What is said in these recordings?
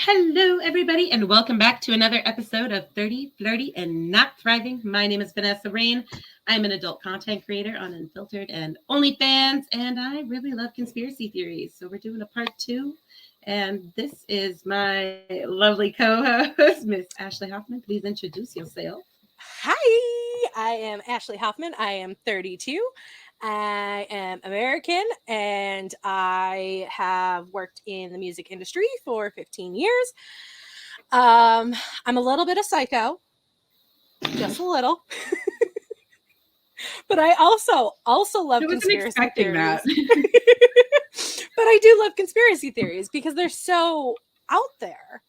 Hello, everybody, and welcome back to another episode of 30, Flirty, and Not Thriving. My name is Vanessa Rain. I'm an adult content creator on Unfiltered and OnlyFans, and I really love conspiracy theories. So we're doing a part 2, and this is my lovely co-host, Miss Ashley Hoffman. Please introduce yourself. Hi, I am Ashley Hoffman. I am 32. I am American and I have worked in the music industry for 15 years. I'm a little bit of psycho, just a little. But I also love conspiracy theories. But I do love conspiracy theories because they're so out there.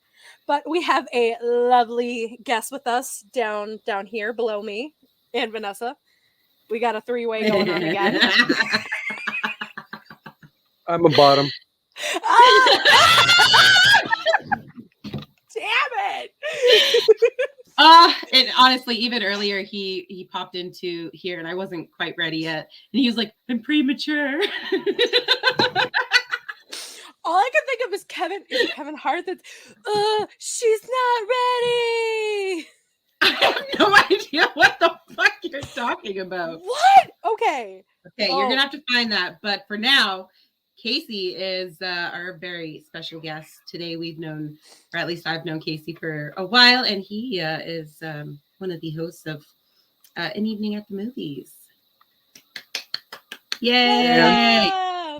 But we have a lovely guest with us down here below me and Vanessa. We got a 3-way going on again. I'm a bottom. Damn it! And honestly, even earlier, he popped into here, and I wasn't quite ready yet, and he was like, "I'm premature." All I can think of is Kevin Hart. That's, she's not ready. I have no idea what the fuck you're talking about. What? Okay, you're gonna have to find that. But for now, Kasey is our very special guest today. We've known, or at least I've known Kasey for a while, and he is one of the hosts of An Evening at the Movies. Yay! Yeah.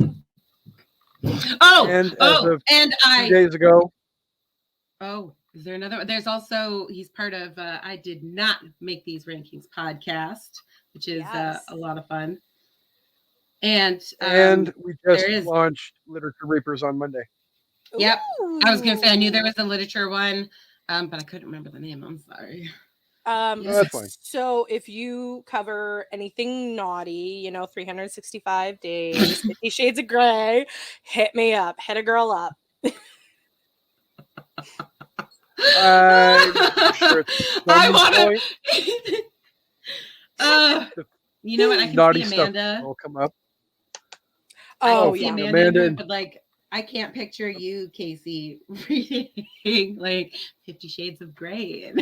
And two 2 days ago. Oh, is there another? There's also, he's part of I Did Not Make These Rankings podcast, which is a lot of fun. And we just launched Literature Reapers on Monday. Yep. Ooh. I was going to say, I knew there was a literature one, but I couldn't remember the name. I'm sorry. That's fine. So if you cover anything naughty, 365 days, 50 Shades of Grey, hit me up. Hit a girl up. Sure I want to. You know what? I can naughty see Amanda. Stuff will come up. Oh, yeah, Amanda. But I can't picture you, Kasey, reading 50 Shades of Grey.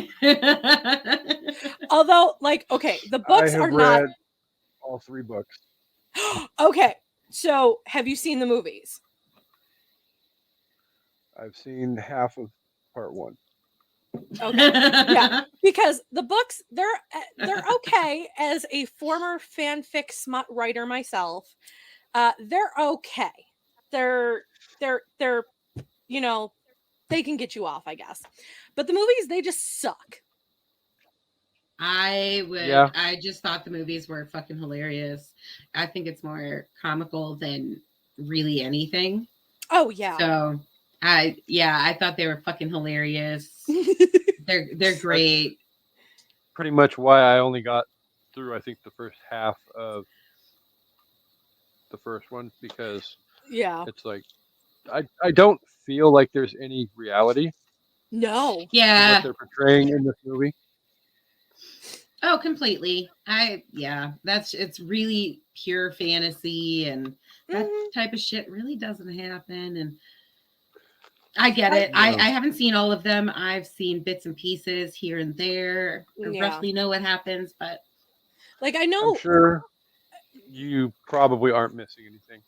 Although, okay, the books are not all 3 books. Okay, so have you seen the movies? I've seen half of part 1. Okay, yeah, because the books they're okay. As a former fanfic smut writer myself, they're okay. They're they can get you off, I guess. But the movies, they just suck. I just thought the movies were fucking hilarious. I think it's more comical than really anything. Oh yeah. So I thought they were fucking hilarious. They're great. That's pretty much why I only got through, I think, the first half of the first one, because it's like I don't feel like there's any reality. No. Yeah. What they're portraying in this movie. Oh, completely. It's really pure fantasy, and that type of shit really doesn't happen. And I get it. I haven't seen all of them. I've seen bits and pieces here and there. I roughly know what happens, but I know. I'm sure you probably aren't missing anything.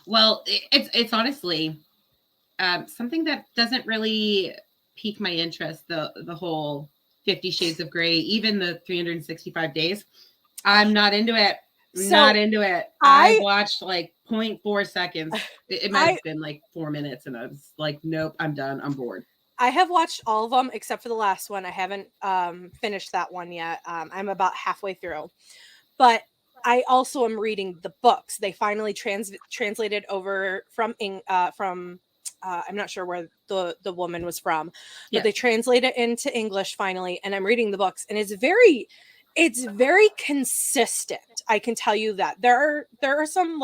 Well, it's honestly something that doesn't really pique my interest. The whole 50 Shades of Grey, even the 365 days. I'm not into it. Not into it. I watched 0.4 seconds. It might have been 4 minutes, and I was like, nope, I'm done. I'm bored. I have watched all of them except for the last one. I haven't finished that one yet. I'm about halfway through. But I also am reading the books. They finally translated over from I'm not sure where the woman was from, but they translated it into English finally, and I'm reading the books, and it's very consistent. I can tell you that there are some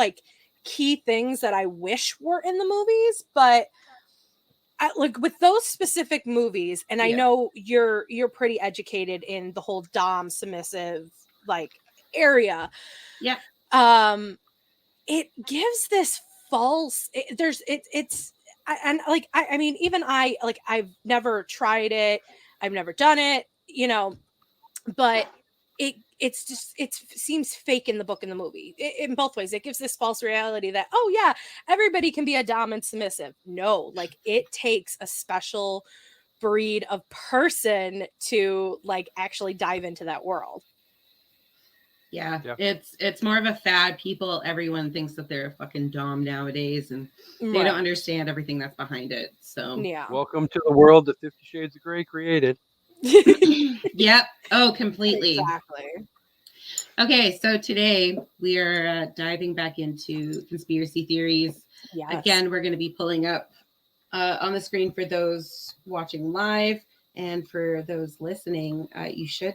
key things that I wish were in the movies, but with those specific movies, and I know you're pretty educated in the whole dom submissive area. Yeah. It gives this false. It's I mean, even I've never tried it. I've never done it, you know, but it seems fake in the book and the movie in both ways. It gives this false reality that, oh yeah, everybody can be a dom and submissive. No, like it takes a special breed of person to like actually dive into that world. Yeah, it's more of a fad. Everyone thinks that they're a fucking dom nowadays, and they don't understand everything that's behind it. So yeah, welcome to the world that 50 Shades of Grey created. Yep. Oh, completely. Exactly. Okay, so today we are diving back into conspiracy theories. Yes. Again, we're going to be pulling up on the screen for those watching live, and for those listening, you should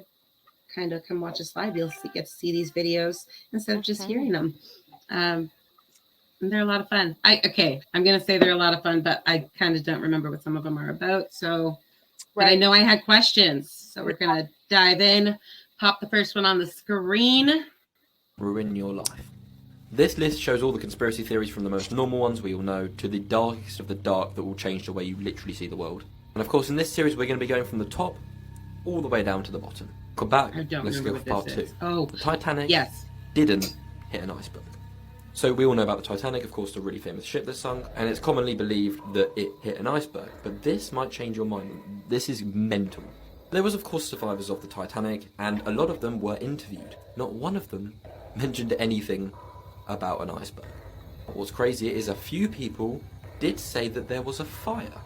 kind of come watch us live. You'll get to see these videos instead of just hearing them. And they're a lot of fun. I'm going to say they're a lot of fun, but I kind of don't remember what some of them are about. So, but I know I had questions. So we're going to dive in. Pop the first one on the screen. Ruin your life. This list shows all the conspiracy theories from the most normal ones we all know to the darkest of the dark that will change the way you literally see the world. And of course, in this series, we're going to be going from the top all the way down to the bottom. Come back. Let's go for part 2. Oh, the Titanic didn't hit an iceberg. So we all know about the Titanic, of course, the really famous ship that sunk, and it's commonly believed that it hit an iceberg. But this might change your mind. This is mental. There was, of course, survivors of the Titanic, and a lot of them were interviewed. Not one of them mentioned anything about an iceberg. What's crazy is a few people did say that there was a fire.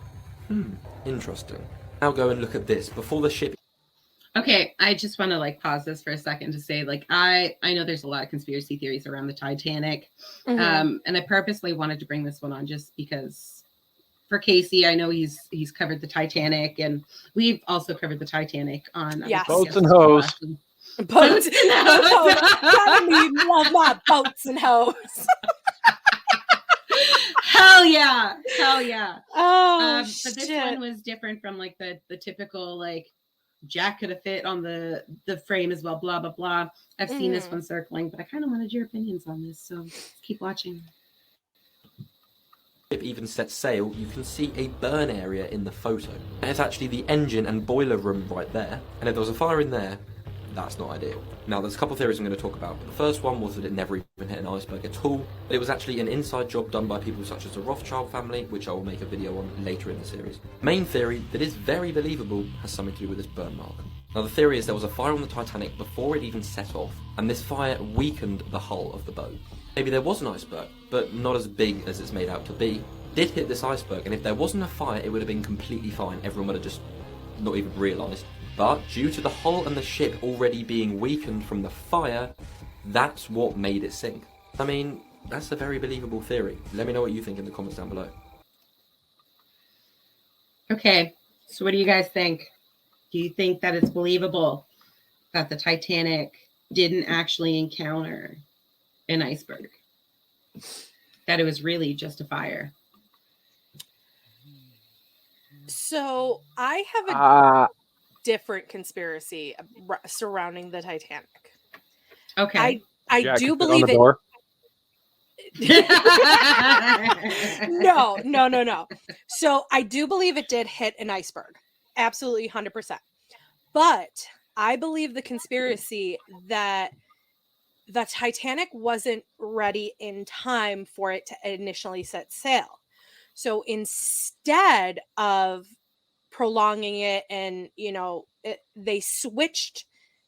Interesting. Now go and look at this. Before the ship... Okay, I just want to pause this for a second to say, I know there's a lot of conspiracy theories around the Titanic, and I purposely wanted to bring this one on just because for Kasey, I know he's covered the Titanic, and we've also covered the Titanic on Boats and Hoes. Boats and Hoes. Love my boats and hoes. Hell yeah! Hell yeah! Oh, but this one was different from the typical Jack could have fit on the frame as well. Blah blah blah. I've seen this one circling, but I kind of wanted your opinions on this, so keep watching. Even set sail, you can see a burn area in the photo. And it's actually the engine and boiler room right there. And if there was a fire in there, that's not ideal. Now, there's a couple of theories I'm going to talk about. The first one was that it never even hit an iceberg at all. It was actually an inside job done by people such as the Rothschild family, which I will make a video on later in the series. Main theory that is very believable has something to do with this burn mark. Now, the theory is there was a fire on the Titanic before it even set off, and this fire weakened the hull of the boat. Maybe there was an iceberg, but not as big as it's made out to be. Did hit this iceberg, and if there wasn't a fire, it would have been completely fine. Everyone would have just not even realised. But due to the hull and the ship already being weakened from the fire, that's what made it sink. I mean, that's a very believable theory. Let me know what you think in the comments down below. Okay, so what do you guys think? Do you think that it's believable that the Titanic didn't actually encounter an iceberg? That it was really just a fire? So I have a different conspiracy surrounding the Titanic. Okay. I do believe it. No. So I do believe it did hit an iceberg. Absolutely 100%. But I believe the conspiracy that the Titanic wasn't ready in time for it to initially set sail. So instead of prolonging it and, they switched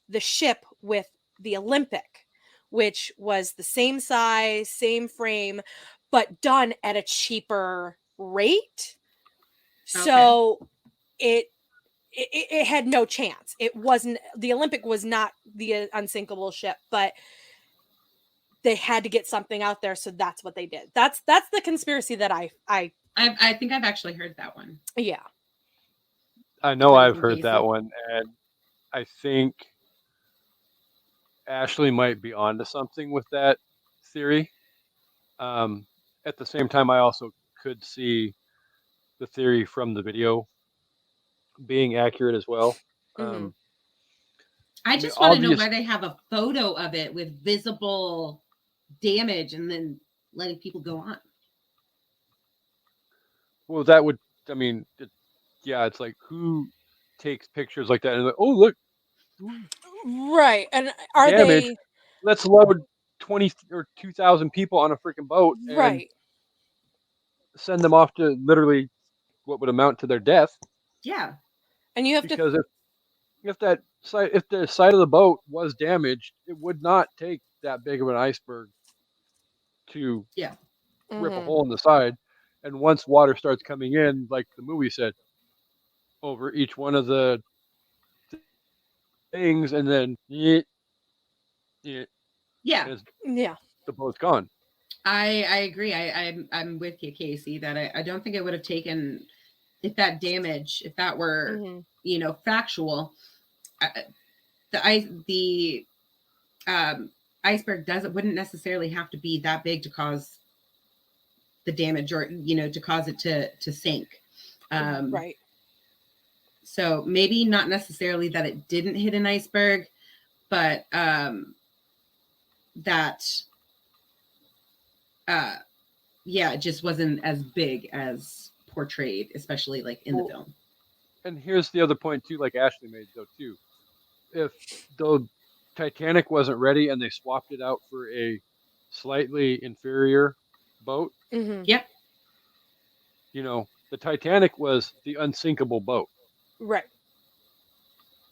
the ship with the Olympic, which was the same size, same frame, but done at a cheaper rate. Okay. So it had no chance. It wasn't, the Olympic was not the unsinkable ship, but they had to get something out there, so that's what they did. That's the conspiracy that I think I've actually heard that one. Yeah. I know I've heard that one, and I think Ashley might be onto something with that theory. At the same time, I also could see the theory from the video being accurate as well. Mm-hmm. I just want to know why they have a photo of it with visible damage and then letting people go on. Well, that would, I mean, it's like who takes pictures like that and like, oh look, right? And are damage. they? Let's load 20 or 2,000 people on a freaking boat and Right. send them off to literally what would amount to their death. Yeah. And you have because to. if the side of the boat was damaged, it would not take that big of an iceberg to rip a hole in the side. And once water starts coming in, like the movie said, over each one of the things, and then yeah, the boat's gone. I agree. I'm with you, Kasey, that I don't think it would have taken, if that damage, if that were factual, the iceberg wouldn't necessarily have to be that big to cause the damage, or to cause it to sink. Right. So maybe not necessarily that it didn't hit an iceberg, but it just wasn't as big as portrayed, especially like in the film. And here's the other point too, like Ashley made though too. If the Titanic wasn't ready and they swapped it out for a slightly inferior boat, yep. The Titanic was the unsinkable boat. Right.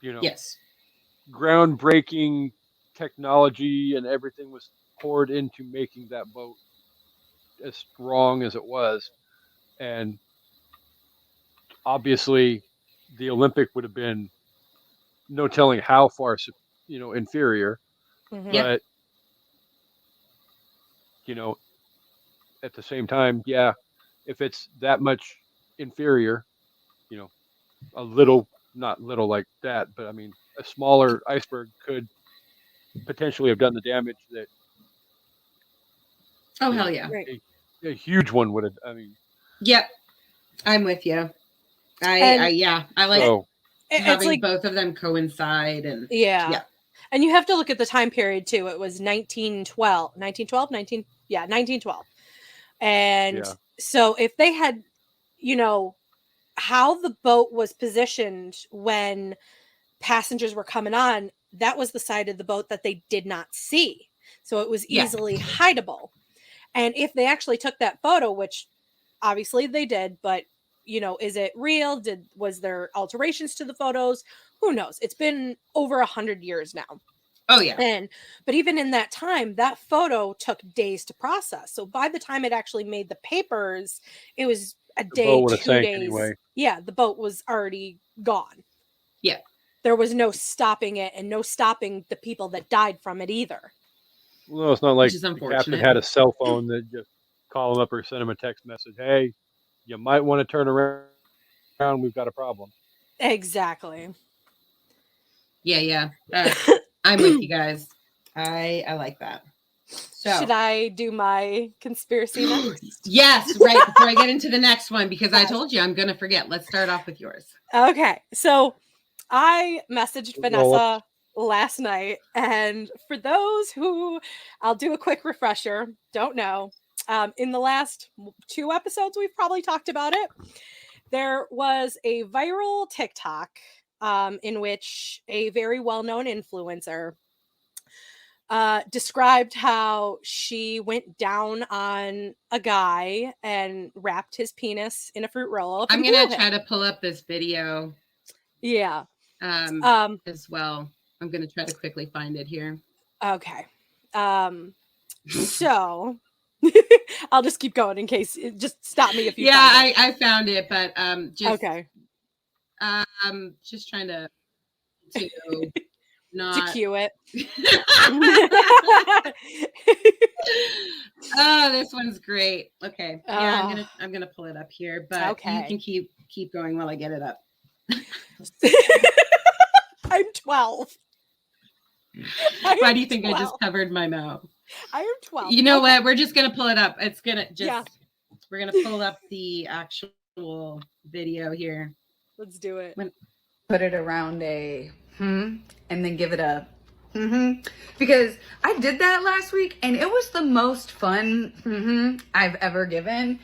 Yes. Groundbreaking technology and everything was poured into making that boat as strong as it was. And obviously the Olympic would have been no telling how far, inferior. But, at the same time, if it's that much inferior, a little, not little like that, but I mean, a smaller iceberg could potentially have done the damage that. Oh, hell yeah. A huge one would have, I mean. Yep. I'm with you. I like having like, both of them coincide and yeah. And you have to look at the time period too. It was 1912. And so if they had, how the boat was positioned when passengers were coming on, that was the side of the boat that they did not see. So it was easily hideable. And if they actually took that photo, which obviously they did, but is it real? Was there alterations to the photos? Who knows? It's been over 100 years now. Oh yeah. But even in that time, that photo took days to process. So by the time it actually made the papers, it was a day, 2 days. Anyway. Yeah, the boat was already gone. Yeah. There was no stopping it and no stopping the people that died from it either. Well, no, it's not like the captain had a cell phone that just call him up or send him a text message. Hey, you might want to turn around. We've got a problem. Exactly. Yeah. I'm with you guys. I like that. So should I do my conspiracy next? Yes, right before I get into the next one, because I told you I'm going to forget. Let's start off with yours. Okay. So I messaged Vanessa last night, and for those who, I'll do a quick refresher, don't know, in the last 2 episodes we've probably talked about it. There was a viral TikTok in which a very well-known influencer described how she went down on a guy and wrapped his penis in a fruit roll-up. I'm going to try to pull up this video. Yeah. As well. I'm going to try to quickly find it here. Okay. So I'll just keep going in case, just stop me if you I found it, but just okay. Just trying to not to cue it. Oh, this one's great. Okay. Yeah, I'm gonna pull it up here, but you can keep going while I get it up. I'm 12. Why do you think 12. I just covered my mouth? I am 12. You know what? We're just gonna pull it up. It's gonna we're gonna pull up the actual video here. Let's do it. Put it around a and then give it a because I did that last week and it was the most fun I've ever given.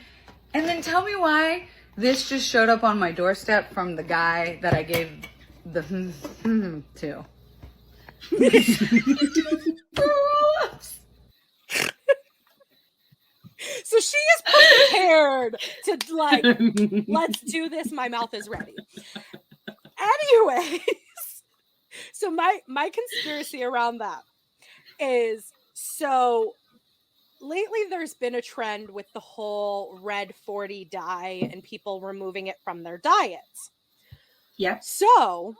And then tell me why This just showed up on my doorstep from the guy that I gave the to. So she is prepared to like, let's do this. My mouth is ready. Anyways, so my conspiracy around that is, so lately there's been a trend with the whole red 40 dye and people removing it from their diets. Yeah. So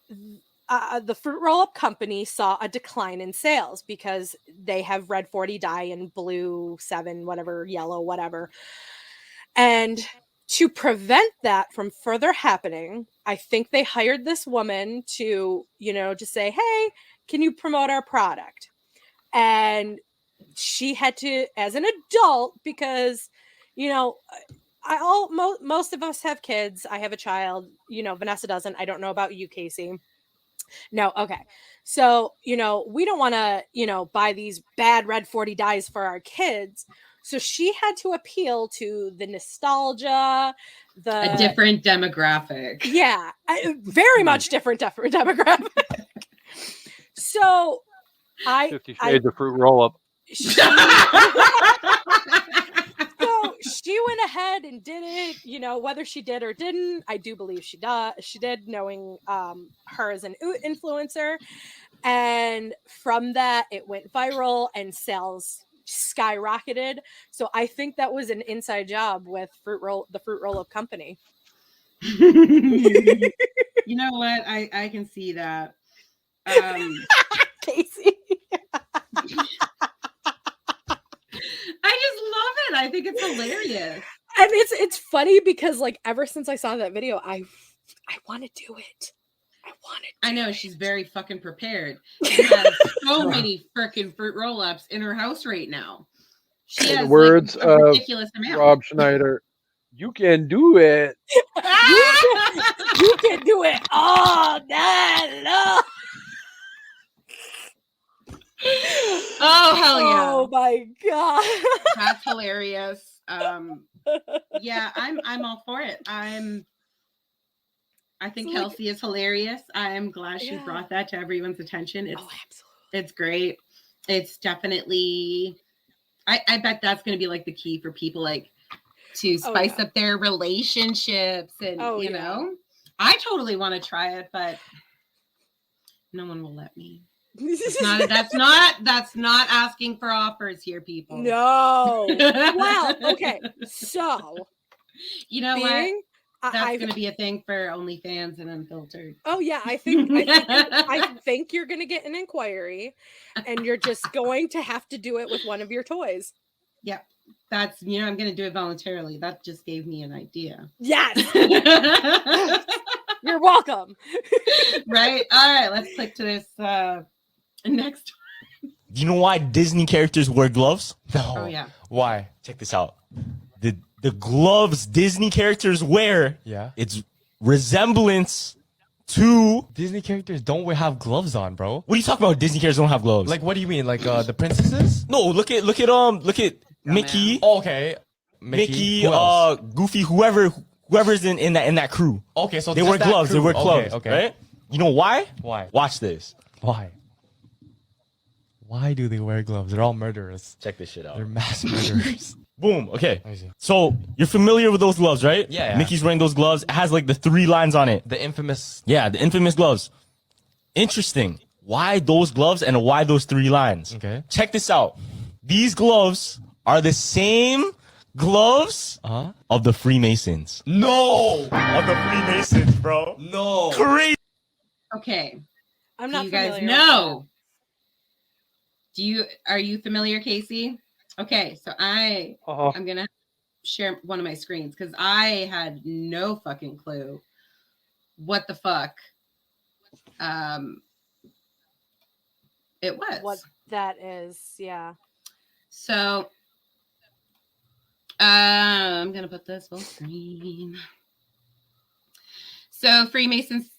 the fruit roll-up company saw a decline in sales because they have red 40 dye and blue 7, whatever, yellow, whatever. And to prevent that from further happening, I think they hired this woman to, just say, hey, can you promote our product? And she had to, as an adult, because, most of us have kids. I have a child, Vanessa doesn't. I don't know about you, Kasey. No. Okay. So, we don't want to, buy these bad red 40 dyes for our kids. So she had to appeal to the nostalgia, a different demographic. Yeah. Very much different demographic. So 50 Shades of Fruit roll-up. So she went ahead and did it, whether she did or didn't. I do believe she did, knowing her as an influencer. And from that, it went viral and sales skyrocketed. So I think that was an inside job with the fruit roll-up company. You know what? I can see that. Kasey. I just love it. I think it's hilarious. And it's funny because like ever since I saw that video, I want to do it. I know she's very fucking prepared. She has so many freaking fruit roll-ups in her house right now. She has, in the words like, a ridiculous amount. Rob Schneider, you can do it. You can do it all day long. Oh hell yeah! Oh my god, that's hilarious. Yeah, I'm all for it. I think Kelsey is hilarious. I'm glad she brought that to everyone's attention. It's absolutely. It's great. It's definitely. I bet that's going to be like the key for people, like to spice up their relationships, and you know, I totally want to try it, but no one will let me. That's not asking for offers here, people. No. Well, okay. So, you know what? That's going to be a thing for OnlyFans and Unfiltered. Oh yeah, I think you're going to get an inquiry, and you're just going to have to do it with one of your toys. Yep. That's, I'm going to do it voluntarily. That just gave me an idea. Yes. You're welcome. Right. All right. Let's click to this next one. You know why Disney characters wear gloves? No. Oh yeah. Why? Check this out. The gloves Disney characters wear, it's resemblance to Disney characters don't have gloves on, bro. What are you talking about? Disney characters don't have gloves. Like, what do you mean? Like the princesses? No, look at Mickey. Oh, okay. Mickey, Goofy, whoever's in that crew. Okay, so they wear gloves. Crew. They wear gloves. Okay. Right? You know why? Why? Watch this. Why? Why do they wear gloves? They're all murderers. Check this shit out. They're mass murderers. Boom. Okay. So you're familiar with those gloves, right? Yeah. Mickey's wearing those gloves. It has like the 3 lines on it. The infamous. Yeah, the infamous gloves. Interesting. Why those gloves and why those 3 lines? Okay. Check this out. These gloves are the same gloves of the Freemasons. No! Of the Freemasons, bro. No. Crazy. Okay. I'm not. Do you guys know? Are you familiar, Kasey? Okay, so I'm gonna share one of my screens because I had no fucking clue what the fuck it was. What that is, yeah. So I'm gonna put this full screen. So Freemasons'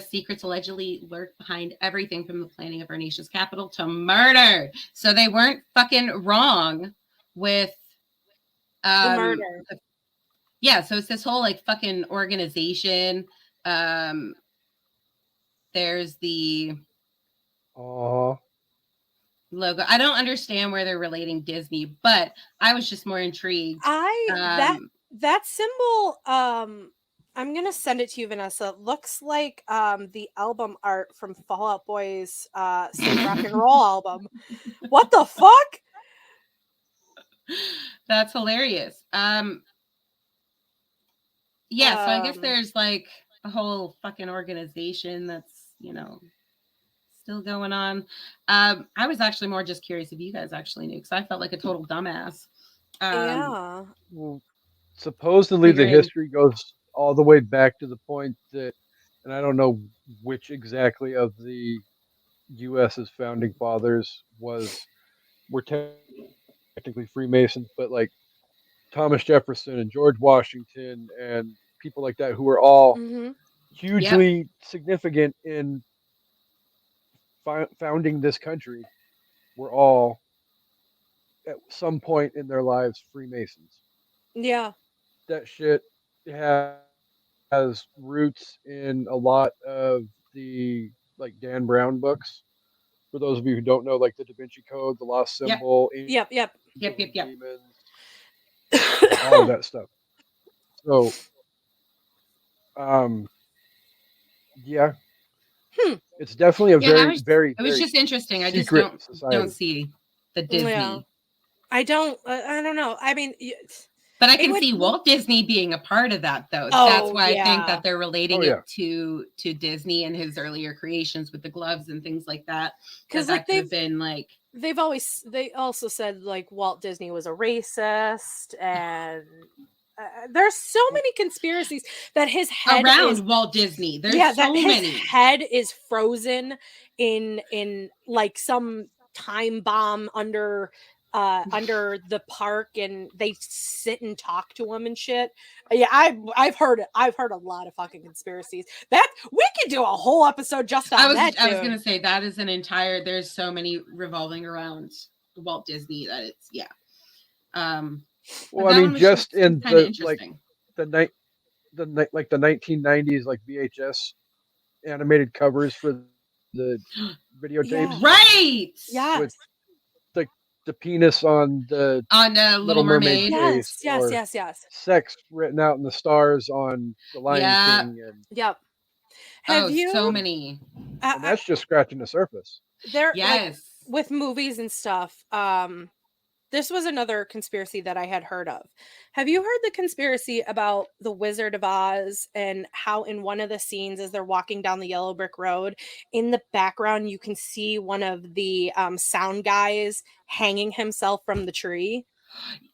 secrets allegedly lurk behind everything from the planning of our nation's capital to murder. So they weren't fucking wrong with the murder. Yeah, so it's this whole like fucking organization. There's the logo. I don't understand where they're relating Disney, but I was just more intrigued. That symbol, I'm gonna send it to you, Vanessa. It looks like the album art from Fall Out Boy's Save Rock and Roll album. What the fuck? That's hilarious. Yeah, so I guess there's like a whole fucking organization that's, you know, still going on. I was actually more just curious if you guys actually knew, because I felt like a total dumbass. Yeah. Well, supposedly the history goes all the way back to the point that, and I don't know which exactly of the U.S.'s founding fathers were technically Freemasons, but like Thomas Jefferson and George Washington and people like that, who were all hugely significant in founding this country, were all at some point in their lives Freemasons. Yeah. That shit has roots in a lot of the like Dan Brown books. For those of you who don't know, like the Da Vinci Code, the Lost Symbol, Yep. Demons, all of that stuff. So, yeah, it's definitely a very. It was just interesting. I just don't see the Disney. Yeah. I don't know. I mean, but I can see Walt Disney being a part of that, though. That's why I think that they're relating it to Disney and his earlier creations with the gloves and things like that. Because like they've been like they also said like Walt Disney was a racist, and there's so many conspiracies that his head around Walt Disney. There's so many. His head is frozen in like some time bomb under the park, and they sit and talk to him and shit. Yeah, I've heard it. I've heard a lot of fucking conspiracies. That we could do a whole episode just on that. I was gonna say that is an entire. There's so many revolving around Walt Disney that it's Well, I mean, just in the like the 1990s, like VHS animated covers for the videotapes, right? Yeah. With the penis on the Little Mermaid. Yes. Sex written out in the stars on the Lion King. And, have you so many? And that's just scratching the surface. Like, with movies and stuff. This was another conspiracy that I had heard of. Have you heard the conspiracy about the Wizard of Oz and how in one of the scenes as they're walking down the yellow brick road, in the background, you can see one of the sound guys hanging himself from the tree?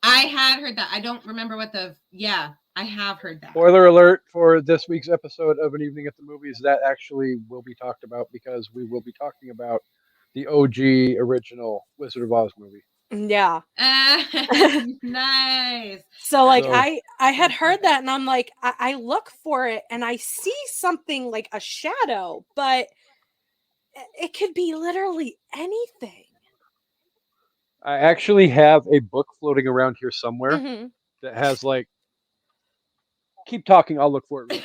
I had heard that. I don't remember what I have heard that. Spoiler alert for this week's episode of An Evening at the Movies, that actually will be talked about because we will be talking about the OG original Wizard of Oz movie. Yeah. Nice. So like I had heard that, and I'm like, I look for it and I see something like a shadow, but it could be literally anything. I actually have a book floating around here somewhere that has like, keep talking, I'll look for it.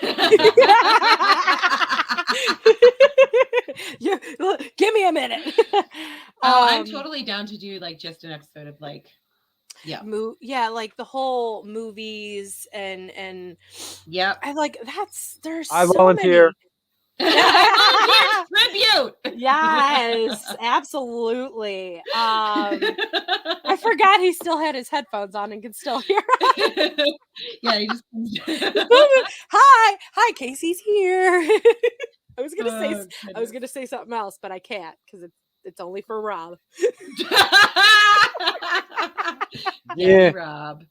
Give me a minute. I'm totally down to do like just an episode of like like the whole movies and I like there's I so volunteer. Tribute. Yes, absolutely. I forgot he still had his headphones on and could still hear us. Yeah, he just Hi, Kasey's here. I was gonna say something else, but I can't because it's only for Rob. Yeah, Rob.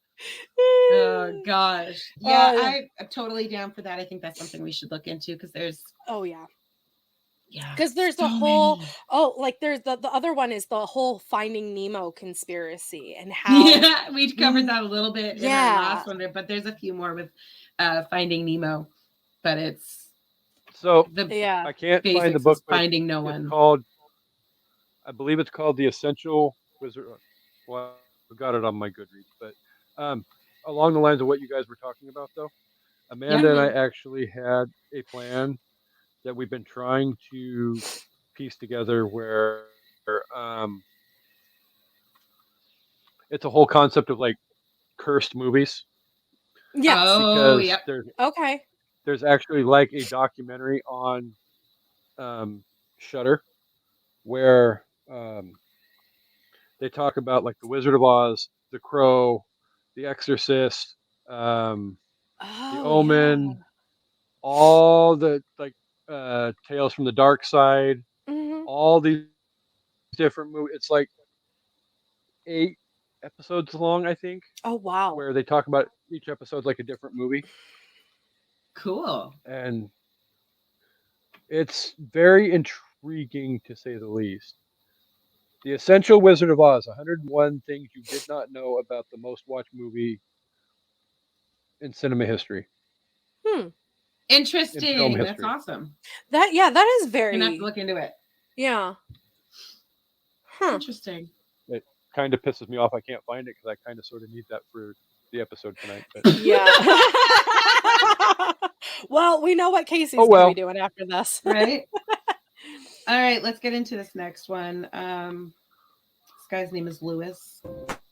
Oh gosh. Yeah, I'm totally down for that. I think that's something we should look into because there's because there's the whole there's the other one is the whole Finding Nemo conspiracy and how we covered that a little bit in our last one, but there's a few more with Finding Nemo, but it's so I can't find the book. Finding No One. I believe it's called The Essential Wizard. Well, I got it on my Goodreads, but a along the lines of what you guys were talking about, though. Amanda and I actually had a plan that we've been trying to piece together where it's a whole concept of like cursed movies. Yes. Oh, because yep. There's actually like a documentary on Shudder where they talk about like the Wizard of Oz, the Crow, the Exorcist, the Omen, all the like Tales from the Dark Side, all these different movies. It's like 8 episodes long, I think. Oh wow! Where they talk about each episode like a different movie. Cool. And it's very intriguing to say the least. The Essential Wizard of Oz: 101 Things You Did Not Know About the Most Watched Movie in Cinema History. Interesting. That's awesome. That is very. I'm gonna have to look into it. Yeah. Interesting. It kind of pisses me off I can't find it because I kind of sort of need that for the episode tonight. But. Yeah. Well, we know what Kasey's going to be doing after this. Right? All right, let's get into this next one. This guy's name is Lewis.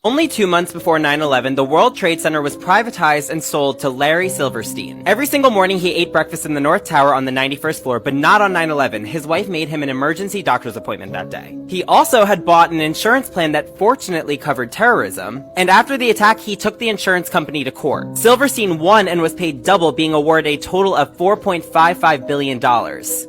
Only 2 months before 9/11, the World Trade Center was privatized and sold to Larry Silverstein. Every single morning, he ate breakfast in the North Tower on the 91st floor, but not on 9/11. His wife made him an emergency doctor's appointment that day. He also had bought an insurance plan that fortunately covered terrorism, and after the attack, he took the insurance company to court. Silverstein won and was paid double, being awarded a total of $4.55 billion.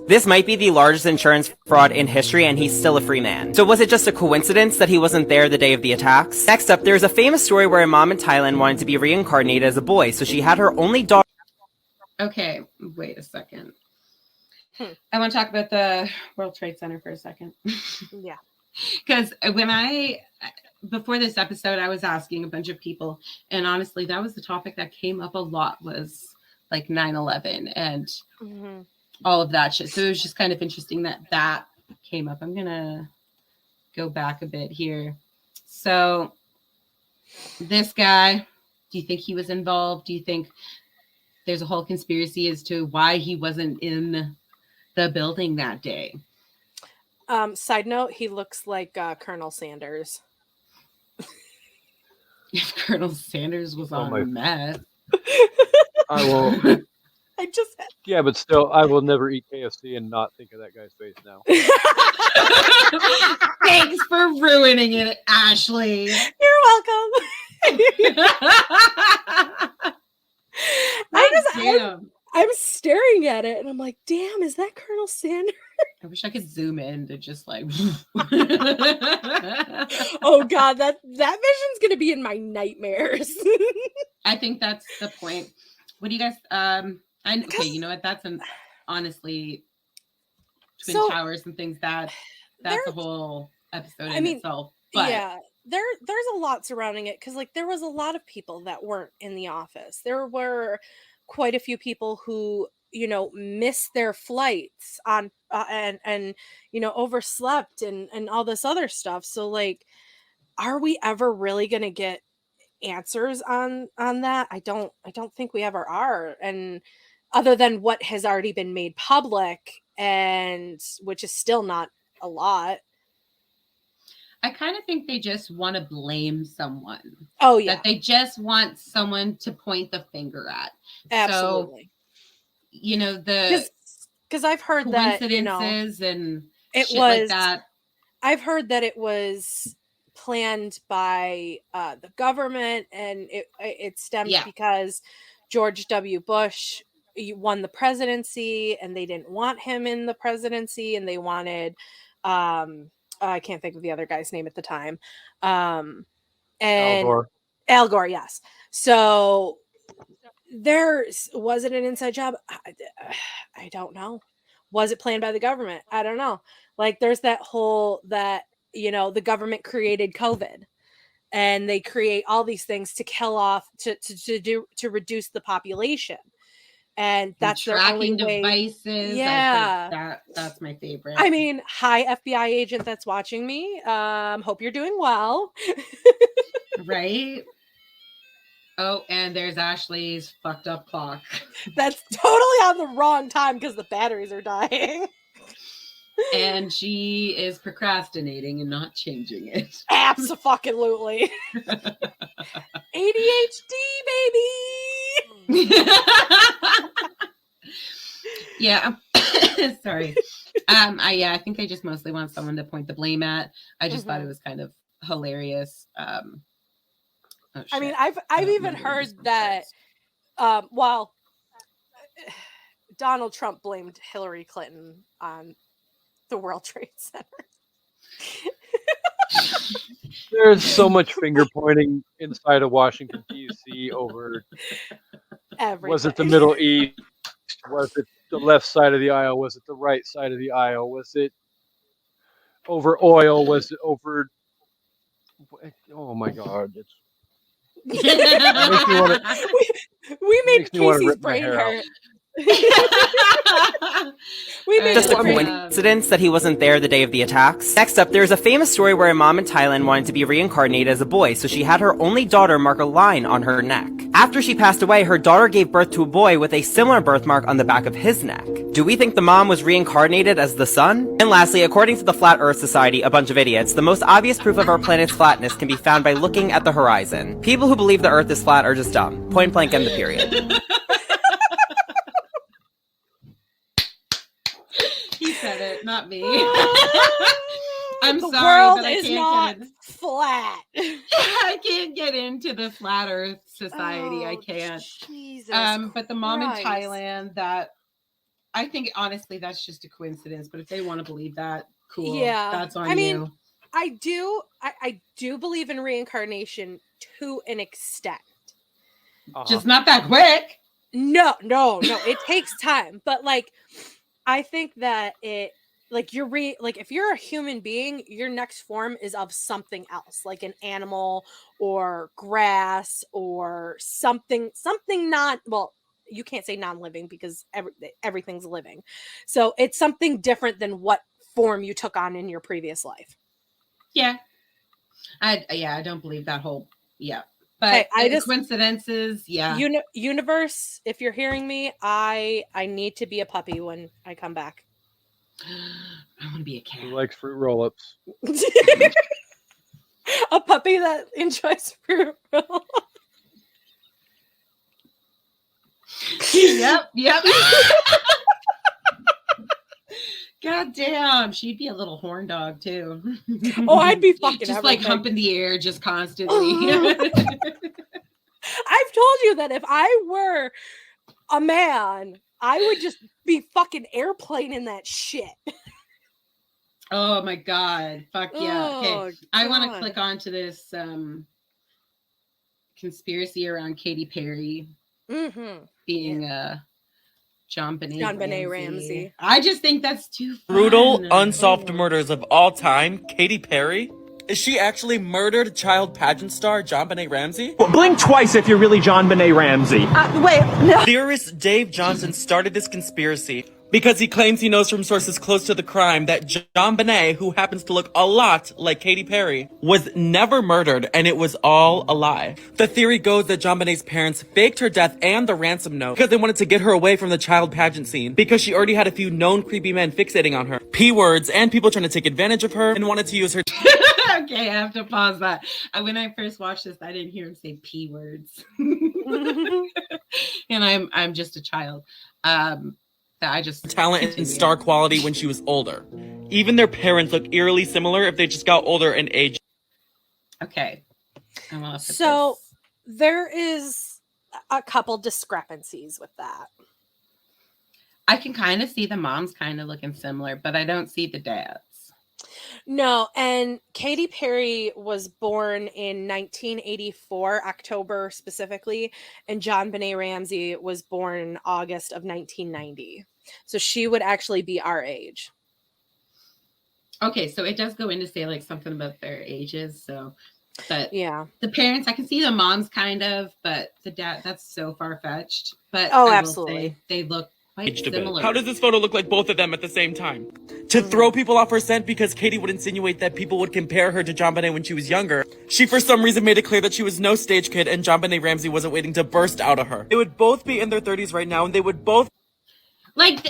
This might be the largest insurance fraud in history, and he's still a free man. So was it just a coincidence that he wasn't there the day of the attacks? Next up, there's a famous story where a mom in Thailand wanted to be reincarnated as a boy, so she had her only daughter. Okay, wait a second. I want to talk about the World Trade Center for a second. Yeah. Because before this episode, I was asking a bunch of people, and honestly, that was the topic that came up a lot, was like 9/11 and all of that shit. So it was just kind of interesting that came up. I'm going to go back a bit here. So this guy, do you think he was involved? Do you think there's a whole conspiracy as to why he wasn't in the building that day? Side note, he looks like Colonel Sanders. If Colonel Sanders was on meth. I will. Yeah, but still, I will never eat KFC and not think of that guy's face now. Thanks for ruining it, Ashley. You're welcome. I'm staring at it and I'm like, damn, is that Colonel Sanders? I wish I could zoom in to just like oh god, that vision's gonna be in my nightmares. I think that's the point. What do you guys okay, you know what? That's honestly Twin Towers and things that's a whole episode in itself. But yeah, there's a lot surrounding it because like there was a lot of people that weren't in the office. There were quite a few people who missed their flights on and overslept and all this other stuff. So like, are we ever really gonna get answers on that? I don't think we ever are, and other than what has already been made public, and which is still not a lot. I kind of think they just want to blame someone. Oh yeah, that they just want someone to point the finger at. Absolutely. So, because I've heard coincidences that and it shit was like that. I've heard that it was planned by the government, and it stemmed because George W. Bush won the presidency, and they didn't want him in the presidency, and they wanted I can't think of the other guy's name at the time. And Al Gore, yes. So was it an inside job? I don't know. Was it planned by the government? I don't know. Like there's that the government created COVID, and they create all these things to kill off to reduce the population. And that's their tracking only devices. Yeah, that's my favorite. I mean, hi FBI agent that's watching me. Hope you're doing well. Right. Oh, and there's Ashley's fucked up clock. That's totally on the wrong time because the batteries are dying. And she is procrastinating and not changing it. Absolutely. ADHD, baby. Yeah. Sorry. I think they just mostly want someone to point the blame at. I just thought it was kind of hilarious. I mean, I've even heard that Donald Trump blamed Hillary Clinton on the World Trade Center. There's so much finger pointing inside of Washington, D.C. over everything. Was it the Middle East? Was it the left side of the aisle? Was it the right side of the aisle? Was it over oil? Was it over... Oh my God. We made Kasey's brain hurt. Just a coincidence that he wasn't there the day of the attacks. Next up, there's a famous story where a mom in Thailand wanted to be reincarnated as a boy, so she had her only daughter mark a line on her neck. After she passed away, her daughter gave birth to a boy with a similar birthmark on the back of his neck. Do we think the mom was reincarnated as the son? And lastly, according to the Flat Earth Society, a bunch of idiots, the most obvious proof of our planet's flatness can be found by looking at the horizon. People who believe the Earth is flat are just dumb. Point blank, end the period. He said it, not me. I'm the sorry, world but I is can't not get in. flat. I can't get into the Flat Earth Society. I can't. Jesus but the mom in Christ. Thailand, that I think honestly that's just a coincidence. But if they want to believe that, cool. Yeah, that's on I mean, you. I do believe in reincarnation to an extent. Just not that quick. No, it takes time. But like, I think that it like if you're a human being, your next form is of something else, like an animal or grass or something not, well, you can't say non-living because everything's living. So it's something different than what form you took on in your previous life. Yeah. I don't believe that whole but hey, I just coincidences, universe, if you're hearing me, I need to be a puppy when I come back. I want to be a cat. Who likes fruit roll-ups? A puppy that enjoys fruit roll. Yep. God damn, she'd be a little horn dog too. Oh, I'd be fucking just everything. like humping the air just constantly. I've told you that if I were a man, I would just be fucking airplaning that shit. Oh my God. Fuck yeah. Oh, okay. I want to God. click onto this conspiracy around Katy Perry being John Benet Ramsey. I just think that's too fun. Brutal, unsolved murders of all time. Katy Perry? Is she actually murdered child pageant star John Benet Ramsey? Well, blink twice if you're really John Benet Ramsey. Wait, no. Theorist Dave Johnson started this conspiracy because he claims he knows from sources close to the crime that John Benet, who happens to look a lot like Katy Perry, was never murdered and it was all a lie. The theory goes that John Benet's parents faked her death and the ransom note because they wanted to get her away from the child pageant scene because she already had a few known creepy men fixating on her, P-words, and people trying to take advantage of her and wanted to use her. Okay, I have to pause that. When I first watched this, I didn't hear him say P words. And I'm just a child. I just talent and star quality when she was older. Even their parents look eerily similar if they just got older and aged. Okay. So there is a couple discrepancies with that. I can kind of see the moms kind of looking similar, but I don't see the dads. No, and Katy Perry was born in 1984, October specifically, and John Benet Ramsey was born August of 1990. So she would actually be our age. Okay, so it does go in to say like something about their ages. So, but yeah, the parents, I can see the moms kind of, but the dad, that's so far fetched. But oh, I absolutely, they look quite similar. How does this photo look like both of them at the same time? To throw people off her scent because Katie would insinuate that people would compare her to JonBenet when she was younger, she for some reason made it clear that she was no stage kid and JonBenet Ramsey wasn't waiting to burst out of her. They would both be in their 30s right now, and they would both... Like,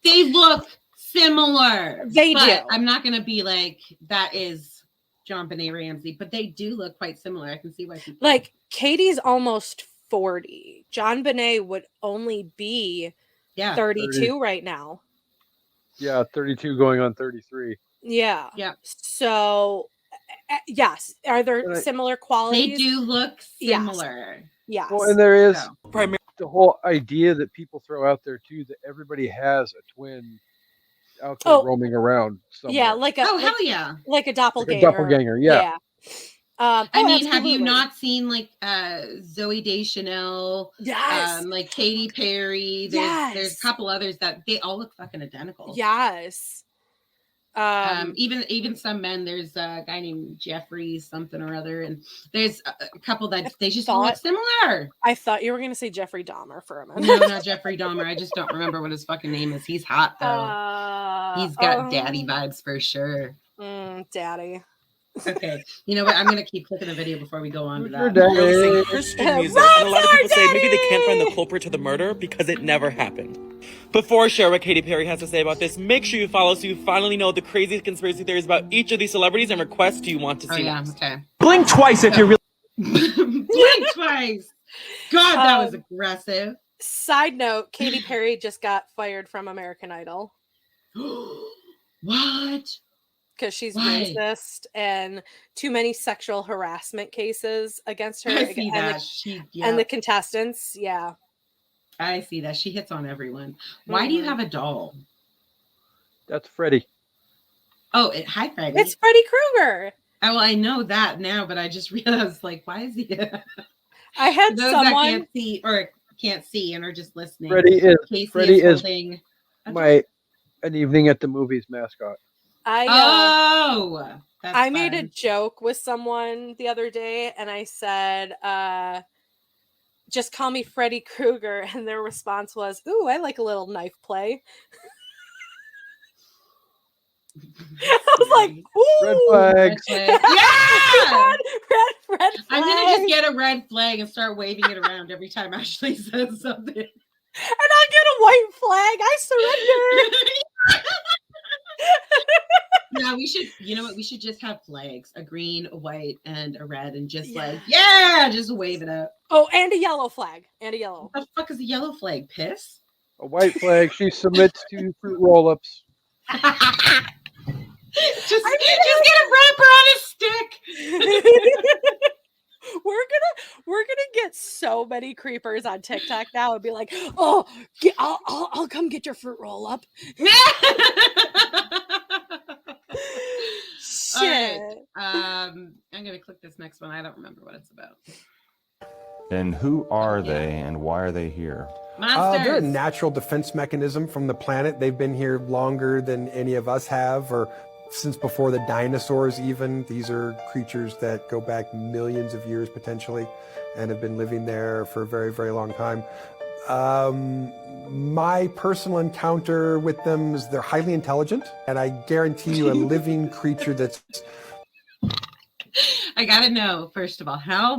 they look similar. They do. I'm not going to be like, that is JonBenet Ramsey, but they do look quite similar. I can see why people... Like, Katie's almost 40. JonBenet would only be 32 30. Right now. Yeah, 32 going on 33. Yeah. Yeah. So, yes. Are there similar qualities? They do look similar. Yes. Well, and there is the whole idea that people throw out there, too, that everybody has a twin out there roaming around somewhere. Yeah, like a... hell yeah. Like a doppelganger. Like a doppelganger, yeah. I mean, have you not seen like Zooey Deschanel? Yes. Like Katy Perry. There's a couple others that they all look fucking identical. Yes. Even some men. There's a guy named Jeffrey something or other, and there's a couple that they just look similar. I thought you were gonna say Jeffrey Dahmer for a minute. No, not Jeffrey Dahmer. I just don't remember what his fucking name is. He's hot though. He's got daddy vibes for sure. Daddy. Okay, you know what? I'm gonna keep clicking the video before we go on to that. Sing Christian music, and a lot of people say maybe they can't find the culprit to the murder because it never happened. Before I share what Katy Perry has to say about this, make sure you follow so you finally know the crazy conspiracy theories about each of these celebrities and requests you want to see. Next. Okay. Blink twice if you're really. Blink twice. God, that was aggressive. Side note: Katy Perry just got fired from American Idol. What? Because she's racist and too many sexual harassment cases against her. I see that. And the contestants, yeah. I see that. She hits on everyone. Why do you have a doll? That's Freddie. Oh, hi, Freddie. It's Freddy Krueger. Oh, well, I know that now, but I just realized, like, why is he? I had those someone that can't see and are just listening. Freddie is holding an evening at the movies mascot. I I made a joke with someone the other day, and I said, "Just call me Freddy Krueger," and their response was, "Ooh, I like a little knife play." I was like, "Ooh, red flags!" Yeah, red flag. I'm gonna just get a red flag and start waving it around every time Ashley says something, and I'll get a white flag. I surrender. Yeah, we should. You know what? We should just have flags: a green, a white, and a red, and just just wave it up. Oh, and a yellow flag, and a yellow. What the fuck is a yellow flag? Piss? A white flag. She submits to fruit roll-ups. just get a wrapper on a stick. We're gonna get so many creepers on TikTok now and be like, "Oh, I'll come get your fruit roll up." Shit. Right. I'm gonna click this next one. I don't remember what it's about. And who are they, and why are they here? Monsters. They're a natural defense mechanism from the planet. They've been here longer than any of us have, or since before the dinosaurs even. These are creatures that go back millions of years potentially and have been living there for a very, very long time. My personal encounter with them is they're highly intelligent, and I guarantee you a living creature that's... I gotta know, first of all, how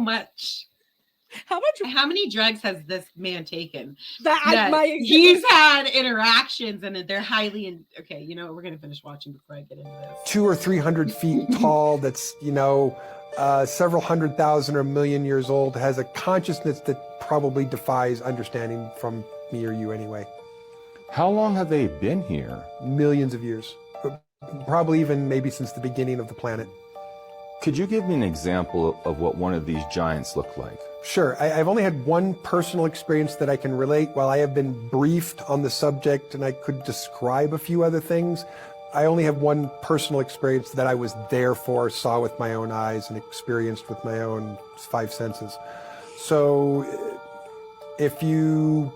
many drugs has this man taken? He's had interactions and they're highly okay, you know, we're gonna finish watching before I get into this. 200 or 300 feet tall, that's, several 100,000 or 1,000,000 years old, has a consciousness that probably defies understanding from me or you anyway. How long have they been here? Millions of years. Probably even maybe since the beginning of the planet. Could you give me an example of what one of these giants look like? Sure. I've only had one personal experience that I can relate. While I have been briefed on the subject and I could describe a few other things, I only have one personal experience that I was there for, saw with my own eyes, and experienced with my own 5 senses. So if you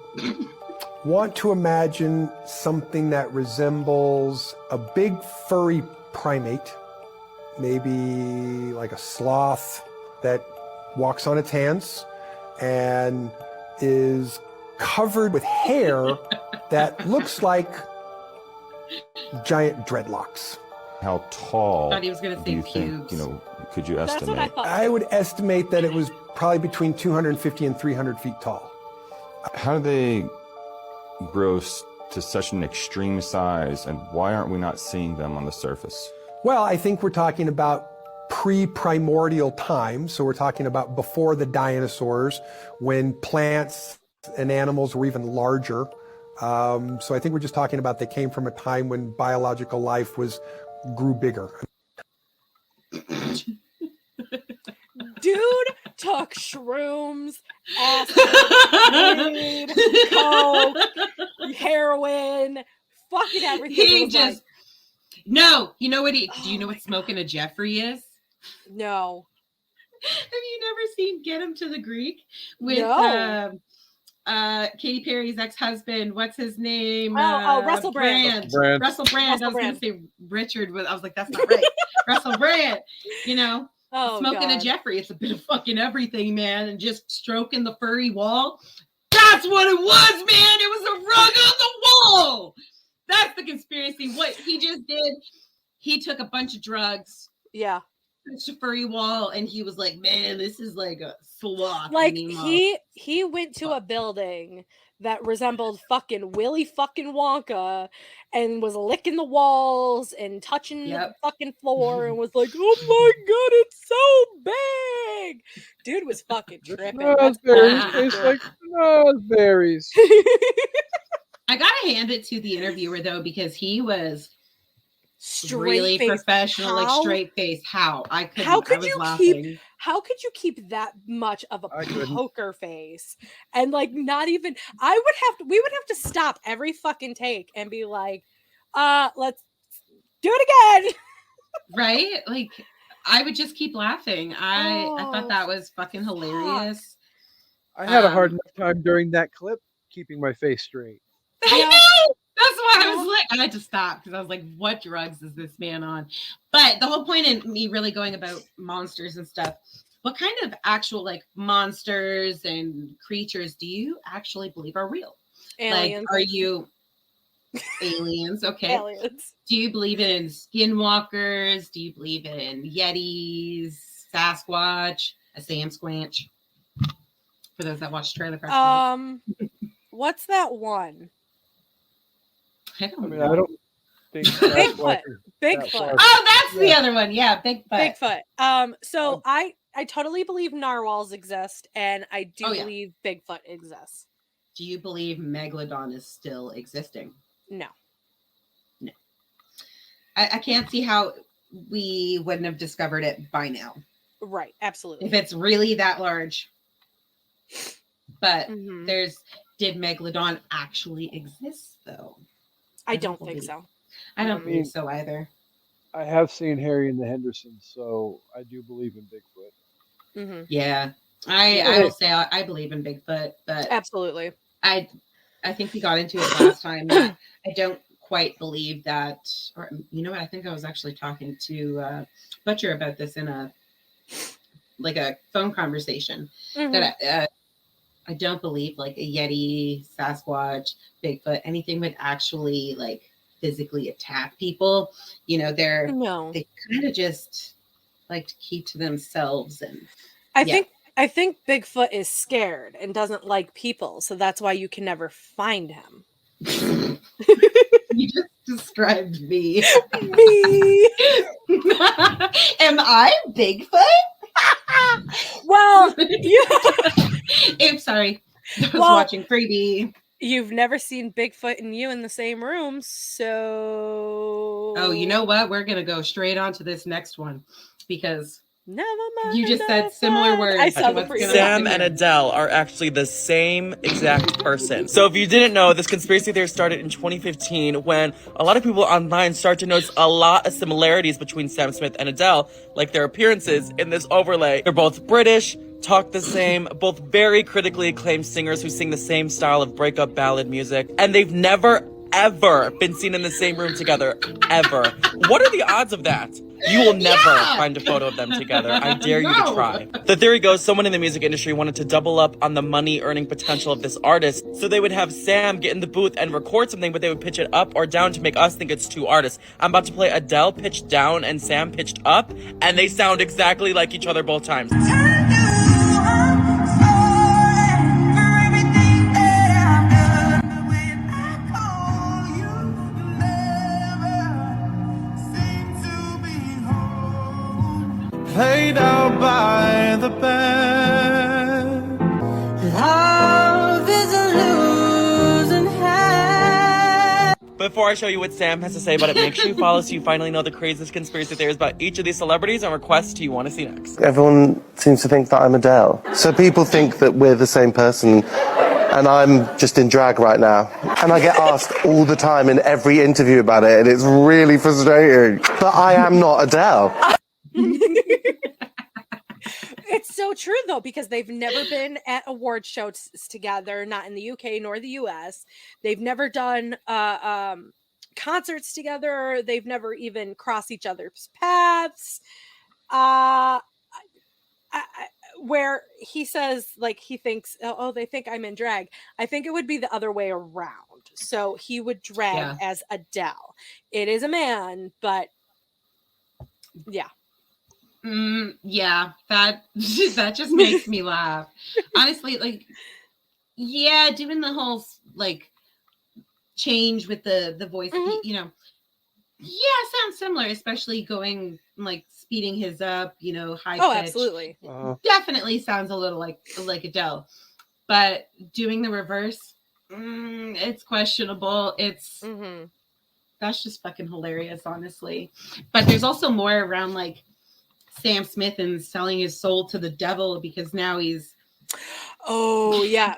want to imagine something that resembles a big furry primate, maybe like a sloth that walks on its hands and is covered with hair that looks like giant dreadlocks. How tall Thought he was gonna do say you think, pubes. you know, could you That's what I estimate? thought. I would estimate that it was probably between 250 and 300 feet tall. How do they grow to such an extreme size, and why aren't we not seeing them on the surface? Well, I think we're talking about pre-primordial time. So we're talking about before the dinosaurs, when plants and animals were even larger. So I think we're just talking about they came from a time when biological life grew bigger. Dude took shrooms, acid, weed, coke, heroin, fucking everything. He It was just no. You know what? Do you know what smoking a Jeffrey is? no. Have you never seen Get Him to the Greek with No. Katy Perry's ex-husband? What's his name? Russell Brand. Russell Brand. I was going to say Richard, but I was like, that's not right. Russell Brand. You know, smoking a Jeffrey. It's a bit of fucking everything, man, and just stroking the furry wall. That's what it was, man. It was a rug on the wall. That's the conspiracy. What he just did, he took a bunch of drugs. Yeah. Touched a furry wall, and he was like, man, this is like a sloth. Like animal. he went to a building that resembled fucking Willy fucking Wonka and was licking the walls and touching the fucking floor and was like, oh my god, it's so big. Dude was fucking tripping. Raspberries taste like raspberries. I gotta hand it to the interviewer though, because he was really Straight-faced. professional, like How? straight face. How I couldn't. How could I was you laughing. how could you keep that much of a I couldn't. poker face and like not even we would have to stop every fucking take and be like, let's do it again. Right? Like I would just keep laughing. I thought that was fucking hilarious. I had a hard enough time during that clip keeping my face straight. I know. That's why I was like, I had to stop because I was like, what drugs is this man on? But the whole point in me really going about monsters and stuff, what kind of actual like monsters and creatures do you actually believe are real? Aliens. Like, are you aliens? Okay. Aliens. Do you believe in skinwalkers? Do you believe in Yetis, Sasquatch, a Sam Squanch? For those that watch Trailer Park Boys. What's that one? I don't know. I don't think Bigfoot. Oh, that's the other one. Yeah, Bigfoot. So I totally believe narwhals exist, and I do believe Bigfoot exists. Do you believe Megalodon is still existing? No. No. I can't see how we wouldn't have discovered it by now. Right. Absolutely. If it's really that large. But Mhm. did Megalodon actually exist though? I don't think so. I don't believe so either. I have seen Harry and the Hendersons, so I do believe in Bigfoot. Mm-hmm. Yeah. I will say I believe in Bigfoot, but absolutely. I think we got into it last time. I don't quite believe that, or you know what? I think I was actually talking to Butcher about this in a phone conversation. Mm-hmm. That I don't believe like a Yeti, Sasquatch, Bigfoot, anything would actually like physically attack people. You know, they kind of just like to keep to themselves. And I think Bigfoot is scared and doesn't like people, so that's why you can never find him. You just described me. Me. Am I Bigfoot? Well, oops, sorry. I was watching Freebie. You've never seen Bigfoot and you in the same room, so. Oh, you know what? We're gonna go straight on to this next one because never mind. You just said similar words. I saw the Sam and Adele are actually the same exact person. So if you didn't know, this conspiracy theory started in 2015 when a lot of people online started to notice a lot of similarities between Sam Smith and Adele, like their appearances in this overlay. They're both British, talk the same, both very critically acclaimed singers who sing the same style of breakup ballad music, and they've never ever been seen in the same room together, ever. What are the odds of that? You will never find a photo of them together. I dare you to try. The theory goes someone in the music industry wanted to double up on the money earning potential of this artist, so they would have Sam get in the booth and record something, but they would pitch it up or down to make us think it's two artists. I'm about to play Adele pitched down and Sam pitched up, and they sound exactly like each other both times. Played out by the band. Love is a losing hand. Before I show you what Sam has to say about it, make sure you follow so you finally know the craziest conspiracy theories about each of these celebrities and requests you want to see next. Everyone seems to think that I'm Adele. So people think that we're the same person, and I'm just in drag right now. And I get asked all the time in every interview about it, and it's really frustrating. But I am not Adele. It's so true though, because they've never been at award shows together, not in the UK nor the US. They've never done concerts together. They've never even crossed each other's paths. Where he says, like, he thinks, oh, they think I'm in drag. I think it would be the other way around. So he would drag as Adele. It is a man, but yeah. Yeah, that just makes me laugh. Honestly, like, yeah, doing the whole like change with the voice, you know, sounds similar, especially going like speeding his up, you know, high pitch. Absolutely. Definitely sounds a little like Adele, but doing the reverse, it's questionable. It's that's just fucking hilarious, honestly. But there's also more around like Sam Smith and selling his soul to the devil, because now he's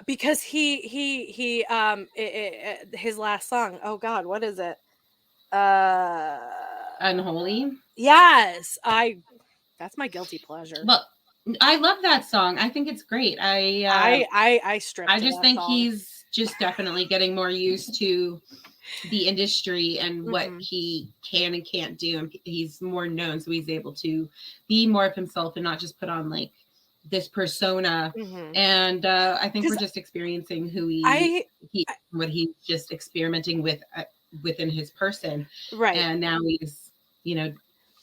because he his last song, oh god, what is it? Unholy. Yes, that's my guilty pleasure. Well, I love that song. I think it's great. I stripped. I just think he's just definitely getting more used to the industry and what he can and can't do, and he's more known, so he's able to be more of himself and not just put on like this persona. And I think we're just experiencing who what he's just experimenting with within his person, right? And now he's, you know,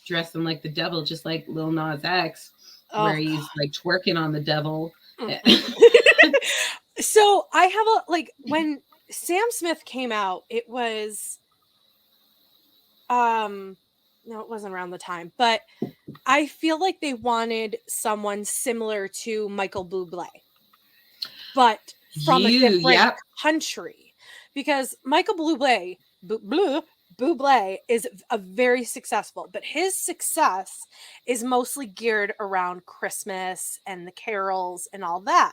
dressing like the devil, just like Lil Nas X, where he's like twerking on the devil. So I have when Sam Smith came out, it was no, it wasn't around the time, but I feel like they wanted someone similar to Michael Bublé, but from a different country, because Michael Bublé is a very successful, but his success is mostly geared around Christmas and the carols and all that.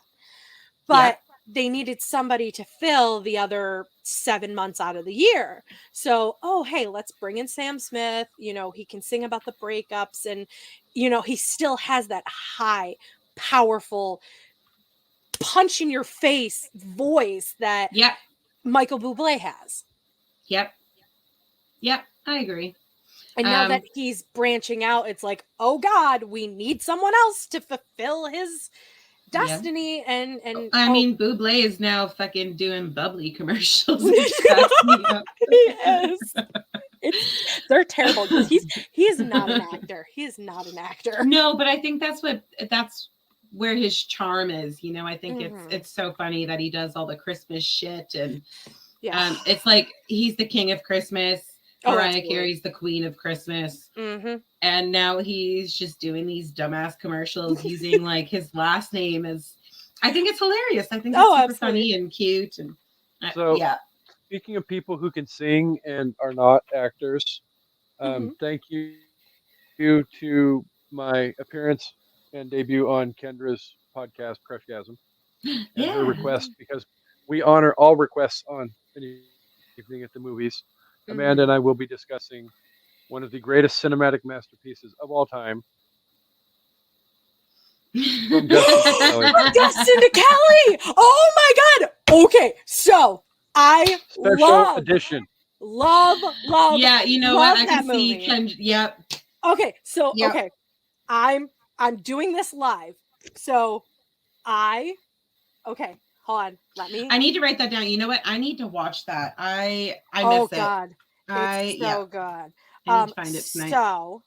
But they needed somebody to fill the other 7 months out of the year. So, hey, let's bring in Sam Smith. You know, he can sing about the breakups, and, you know, he still has that high, powerful, punch in your face voice that Michael Bublé has. Yep, I agree. And now that he's branching out, it's like, oh God, we need someone else to fulfill his destiny. And I mean, Bublé is now fucking doing bubbly commercials. Yes. They're terrible. He is not an actor. He is not an actor. No, but I think that's where his charm is. You know, I think it's so funny that he does all the Christmas shit, and it's like he's the king of Christmas. Mariah Carey's the queen of Christmas. And now he's just doing these dumbass commercials using like his last name as, I think it's hilarious. I think it's super funny and cute. And speaking of people who can sing and are not actors, thank you to my appearance and debut on Kendra's podcast, Crushgasm, and her request, because we honor all requests on any evening at the movies. Amanda and I will be discussing one of the greatest cinematic masterpieces of all time. From Justin to Kelly! Oh my God! Okay, so I Special edition. Love. Yeah, you know what? I can see. Okay, so Yep. okay, I'm doing this live. So okay, hold on. Let me. I need to write that down. You know what? I need to watch that. I Oh miss it. God, it's so good. I need to find it tonight. So,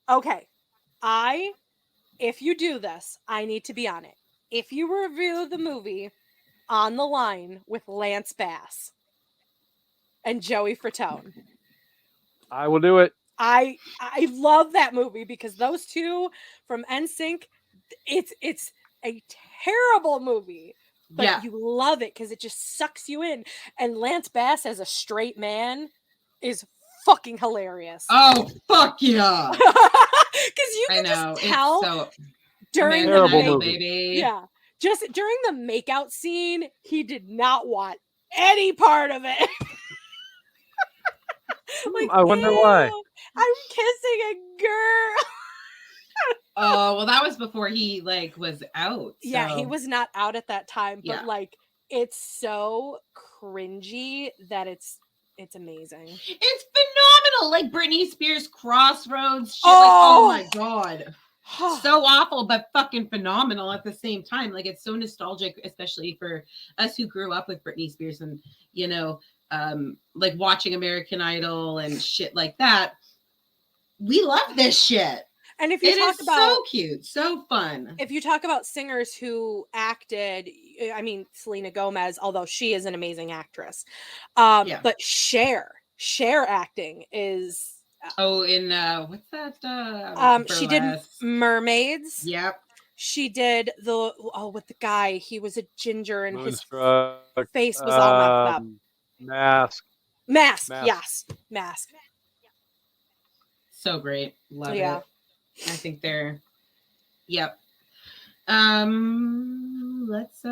okay, if you do this, I need to be on it. If you review the movie On the Line with Lance Bass and Joey Fatone, I will do it. I love that movie because those two from NSYNC, it's a terrible movie, but you love it because it just sucks you in. And Lance Bass as a straight man is fucking hilarious. Oh fuck yeah! Because you can just tell it's so during the the movie. just during the makeout scene, he did not want any part of it. Like, I wonder why. I'm kissing a girl. Oh well, that was before he like was out. So. Yeah, he was not out at that time, but Yeah. like it's so cringy that it's amazing. It's phenomenal. Like Britney Spears Crossroads shit. Oh my god. So awful, but fucking phenomenal at the same time. Like it's so nostalgic, especially for us who grew up with Britney Spears and like watching American Idol and shit like that. We love this shit. And if you talk about so cute, so fun. If you talk about singers who acted, I mean Selena Gomez, although she is an amazing actress, but Cher acting is. In what's that? She did Mermaids. Yep. She did with the guy. He was a ginger and Moonstruck, his face was all messed up. Mask. Yes, Mask. So great. Love it. I think they're yep. Let's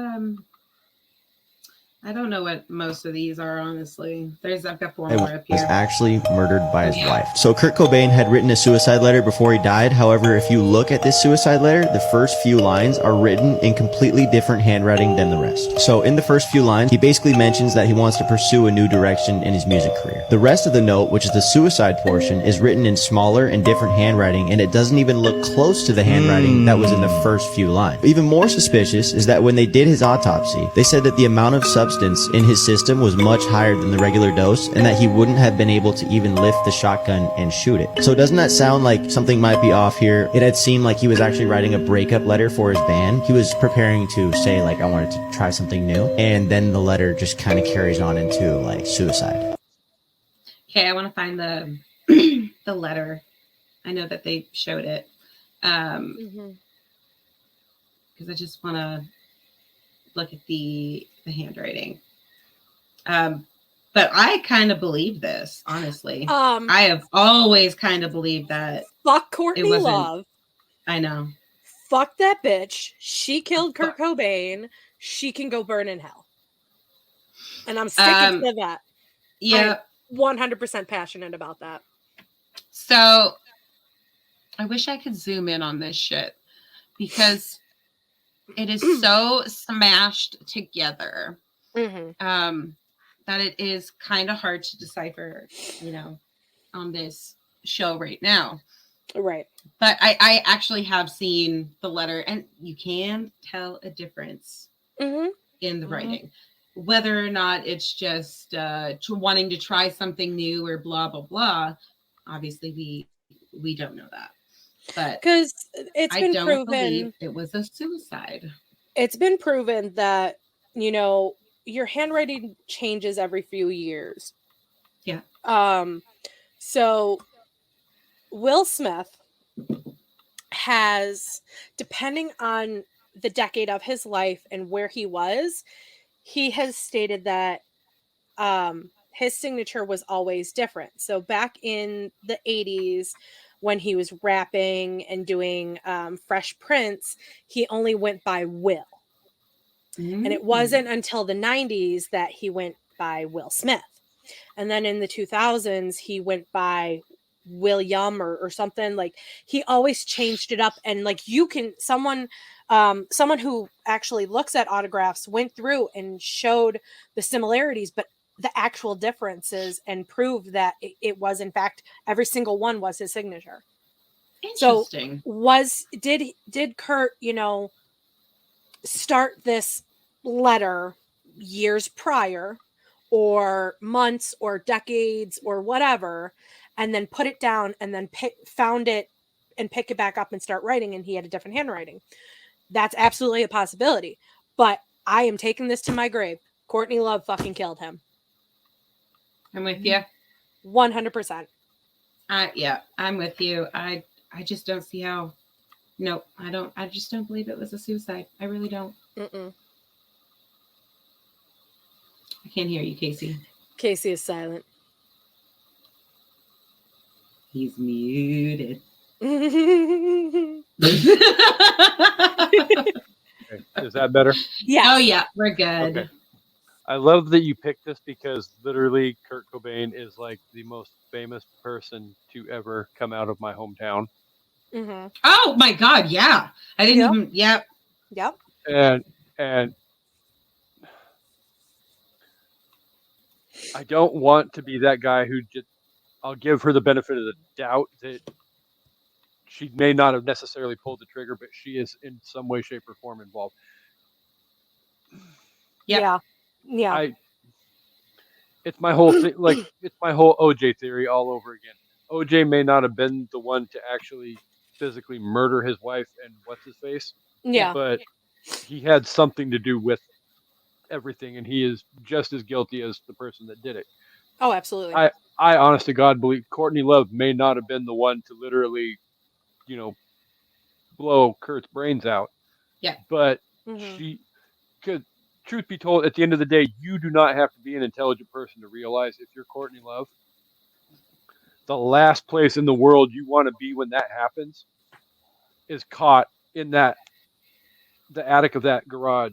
I don't know what most of these are, honestly. I've got four more up here. Was actually murdered by his wife. So Kurt Cobain had written a suicide letter before he died. However, if you look at this suicide letter, the first few lines are written in completely different handwriting than the rest. So in the first few lines, he basically mentions that he wants to pursue a new direction in his music career. The rest of the note, which is the suicide portion, is written in smaller and different handwriting, and it doesn't even look close to the handwriting that was in the first few lines. Even more suspicious is that when they did his autopsy, they said that the amount of substance in his system was much higher than the regular dose, and that he wouldn't have been able to even lift the shotgun and shoot it. So doesn't that sound like something might be off here? It had seemed like he was actually writing a breakup letter for his band. He was preparing to say like, I wanted to try something new, and then the letter just kind of carries on into like suicide. Okay, I want to find the the letter. I know that they showed it because I just want to look at the handwriting. But I kind of believe this, honestly. I have always kind of believed that. Fuck Courtney Love. I know. Fuck that bitch. She killed Kurt Cobain. She can go burn in hell. And I'm sticking to that. Yeah. I'm 100% passionate about that. So I wish I could zoom in on this shit because it is so smashed together that it is kind of hard to decipher, on this show right now. Right. But I actually have seen the letter, and you can tell a difference in the writing, whether or not it's just wanting to try something new or blah, blah, blah. Obviously, we don't know that. But because it's been proven believe it was a suicide. It's been proven that your handwriting changes every few years. Yeah. So Will Smith has, depending on the decade of his life and where he was, he has stated that his signature was always different. So back in the 80s, when he was rapping and doing Fresh Prince, he only went by Will. And it wasn't until the 90s that he went by Will Smith. And then in the 2000s, he went by William or something. Like, he always changed it up. And like, someone who actually looks at autographs went through and showed the similarities, but the actual differences and prove that it was, in fact, every single one was his signature. Interesting. So did Kurt, start this letter years prior or months or decades or whatever, and then put it down and then found it and pick it back up and start writing, and he had a different handwriting? That's absolutely a possibility. But I am taking this to my grave. Courtney Love fucking killed him. I'm with you. 100%. Yeah, I'm with you. I just don't see how. No, I don't. I just don't believe it was a suicide. I really don't. Mm-mm. I can't hear you, Kasey. Kasey is silent. He's muted. Okay. Is that better? Yeah. Oh yeah, we're good. Okay. I love that you picked this because literally Kurt Cobain is like the most famous person to ever come out of my hometown. Mm-hmm. Oh my God, yeah. I didn't even. Yep. Yep. And I don't want to be that guy who just. I'll give her the benefit of the doubt that she may not have necessarily pulled the trigger, but she is in some way, shape, or form involved. Yep. Yeah. It's my whole thing. Like, it's my whole OJ theory all over again. OJ may not have been the one to actually physically murder his wife and what's his face. Yeah. But he had something to do with everything, and he is just as guilty as the person that did it. Oh, absolutely. I honest to God believe Courtney Love may not have been the one to literally, blow Kurt's brains out. Yeah. But Mm-hmm. she could, truth be told, at the end of the day, you do not have to be an intelligent person to realize if you're Courtney Love, the last place in the world you want to be when that happens is caught in the attic of that garage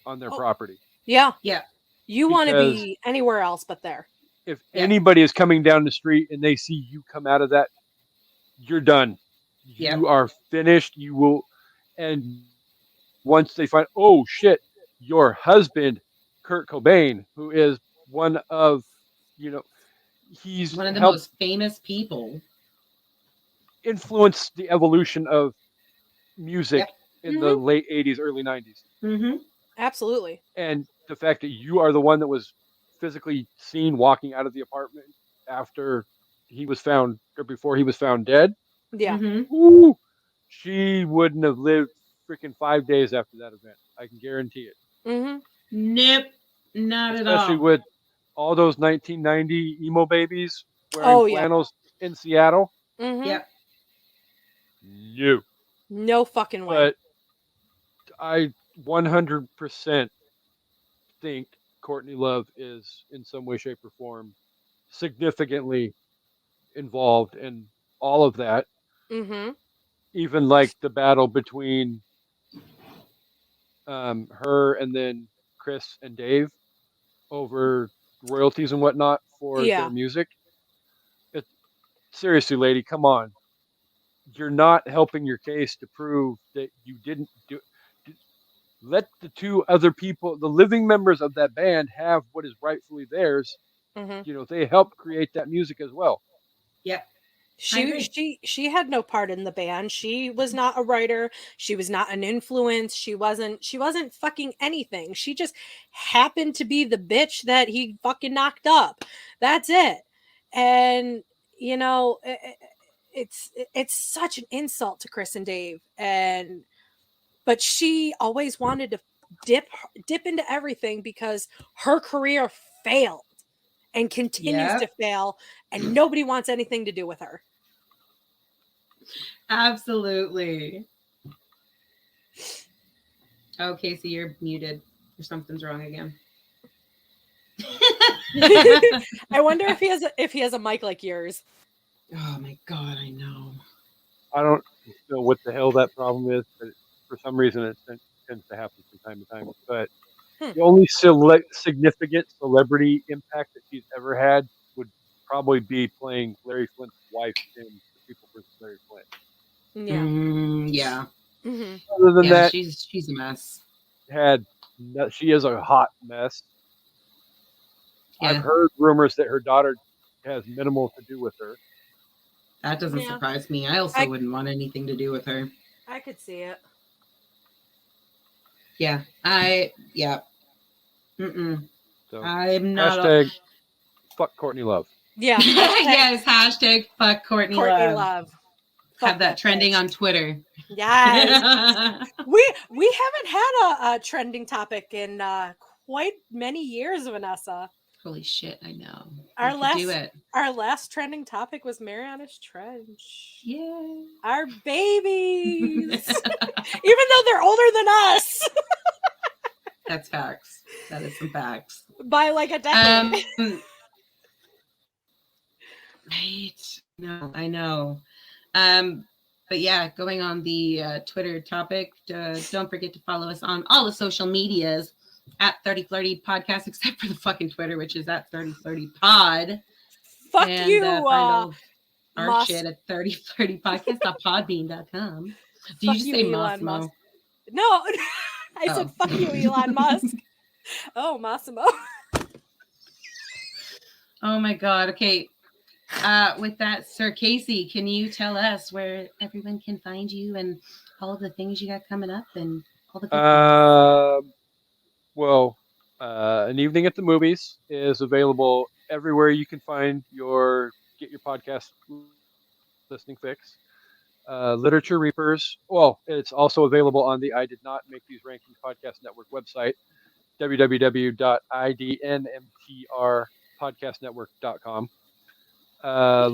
on their property. Yeah. Yeah. You want to be anywhere else but there. If anybody is coming down the street and they see you come out of that, you're done. You are finished. You will. And once they find, oh shit, your husband, Kurt Cobain, who is one of, he's one of the most famous people, influenced the evolution of music in the late 80s, early 90s. Mm-hmm. Absolutely. And the fact that you are the one that was physically seen walking out of the apartment after he was found, or before he was found dead. Yeah. Mm-hmm. Ooh, she wouldn't have lived freaking 5 days after that event. I can guarantee it. Mm-hmm. Nope, not at all. Especially with all those 1990 emo babies wearing flannels in Seattle. Mm-hmm. Yep. No fucking way. But I 100% think Courtney Love is in some way, shape, or form significantly involved in all of that. Mm-hmm. Even like the battle between her and then Chris and Dave over royalties and whatnot for their music. Seriously, lady, come on. You're not helping your case to prove that you didn't do. Let the two other people, the living members of that band, have what is rightfully theirs. Mm-hmm. They helped create that music as well. Yep. She had no part in the band. She was not a writer. She was not an influence. She wasn't fucking anything. She just happened to be the bitch that he fucking knocked up. That's it. And it's such an insult to Chris and Dave. But she always wanted to dip into everything because her career failed and continues to fail, and nobody wants anything to do with her. Absolutely. Oh, Kasey, you're muted. Or something's wrong again. I wonder if he has a mic like yours. Oh my God, I know. I don't know what the hell that problem is, but for some reason it tends to happen from time to time. But the only significant celebrity impact that she's ever had would probably be playing Larry Flint's wife in The People vs. Larry Flint. Yeah. Yeah. Mm-hmm. Other than that, she's a mess. She is a hot mess. I've heard rumors that her daughter has minimal to do with her. That doesn't surprise me. I also wouldn't want anything to do with her. I could see it. Yeah. Mm-mm. So, I'm not. Hashtag fuck Courtney Love. Yeah. Yes. Hashtag fuck Courtney Love. Love. Have that trending on Twitter. Yes. we haven't had a trending topic in quite many years, Vanessa. Holy shit, I know. Our last trending topic was Mariana's Trench. Yay. Our babies. Even though they're older than us. That's facts. That is some facts. By like a decade. Right. No, I know. But yeah, going on the Twitter topic, don't forget to follow us on all the social medias at 30 Flirty Podcast, except for the fucking Twitter, which is at 30 Flirty Pod. Fuck and, you, find all our shit at 30 Flirty Podcast.podbean.com. Did you just say Massimo? Musk. No, I said fuck you, Elon Musk. Oh, Massimo. Oh my God. Okay. With that, Sir Kasey, can you tell us where everyone can find you and all of the things you got coming up and all the good things? Well, An Evening at the Movies is available everywhere you can find get your podcast listening fix. Literature Reapers, well, it's also available on the I Did Not Make These Rankings Podcast Network website, www.idnmtrpodcastnetwork.com.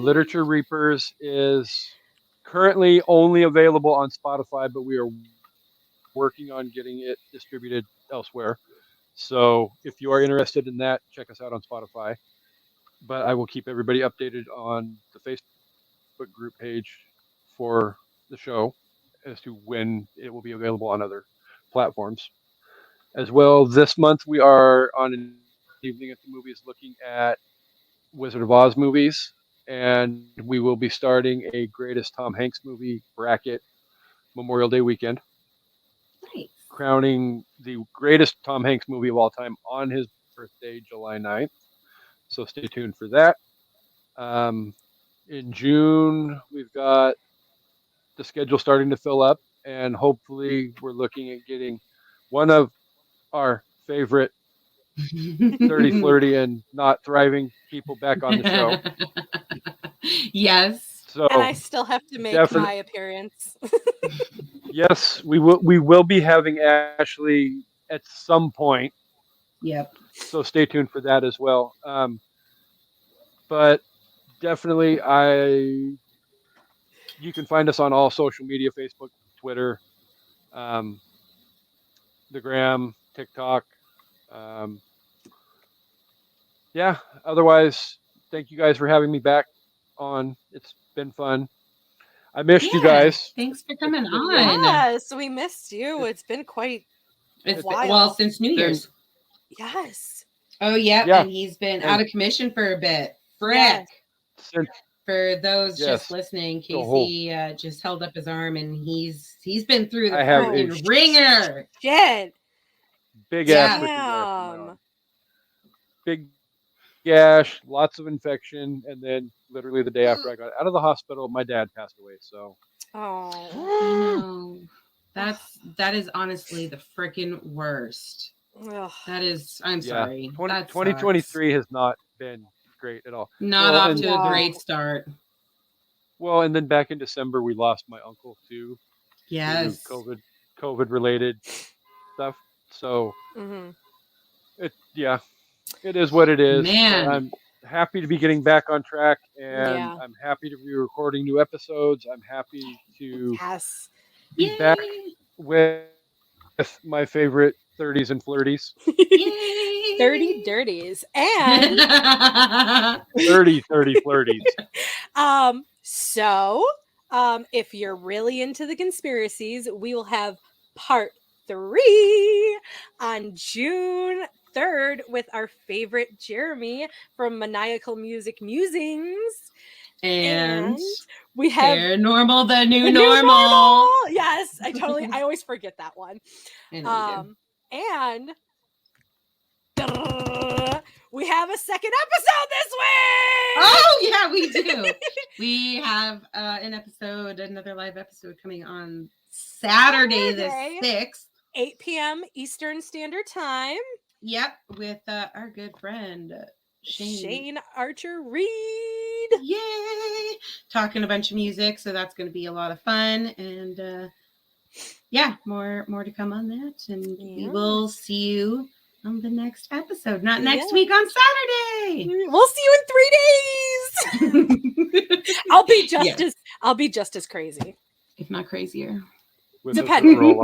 Literature Reapers is currently only available on Spotify, but we are working on getting it distributed elsewhere. So if you are interested in that, check us out on Spotify. But I will keep everybody updated on the Facebook group page for the show as to when it will be available on other platforms. As well, this month we are on An Evening at the Movies looking at Wizard of Oz movies, and we will be starting a greatest Tom Hanks movie bracket Memorial Day weekend. Nice. Crowning the greatest Tom Hanks movie of all time on his birthday, July 9th. So stay tuned for that. In June, we've got the schedule starting to fill up, and hopefully we're looking at getting one of our favorite 30 Flirty and not thriving people back on the show. Yes. So and I still have to make my appearance. Yes, we will be having Ashley at some point. Yep. So stay tuned for that as well. But definitely you can find us on all social media, Facebook, Twitter, the Gram, TikTok. Yeah, otherwise, thank you guys for having me back on. It's been fun. I missed you guys. Thanks for coming on. Yes, we missed you. It's been quite a while. Well, since New Year's. Yes. Oh, yeah. And he's been out of commission for a bit. Frick. Yes. For those just listening, Kasey just held up his arm, and he's been through the freaking ringer. Shit. Big ass. Big gash, lots of infection, and then literally the day after I got out of the hospital, my dad passed away. So, oh, that is honestly the freaking worst. Ugh. That is. I'm sorry. 2023 has not been great at all. Not off to a great start. Well, and then back in December, we lost my uncle too. Yes. COVID related stuff. So, it is what it is. Man. I'm happy to be getting back on track, and I'm happy to be recording new episodes. I'm happy to be back with my favorite 30s and flirties. 30 dirties and 30 flirties. So if you're really into the conspiracies, we will have part 3 on June 3rd with our favorite Jeremy from Maniacal Music Musings. And we have Paranormal, the new normal. Yes, I always forget that one. And we have a second episode this week. Oh yeah, we do. We have another live episode coming on Saturday the 6th, 8 p.m. Eastern Standard Time. Yep, with our good friend Shane Archer Reed. Yay! Talking a bunch of music, so that's going to be a lot of fun. And yeah, more to come on that. And we will see you on the next episode. Not next week on Saturday. We'll see you in 3 days. I'll be just as crazy, if not crazier. With a depending. roll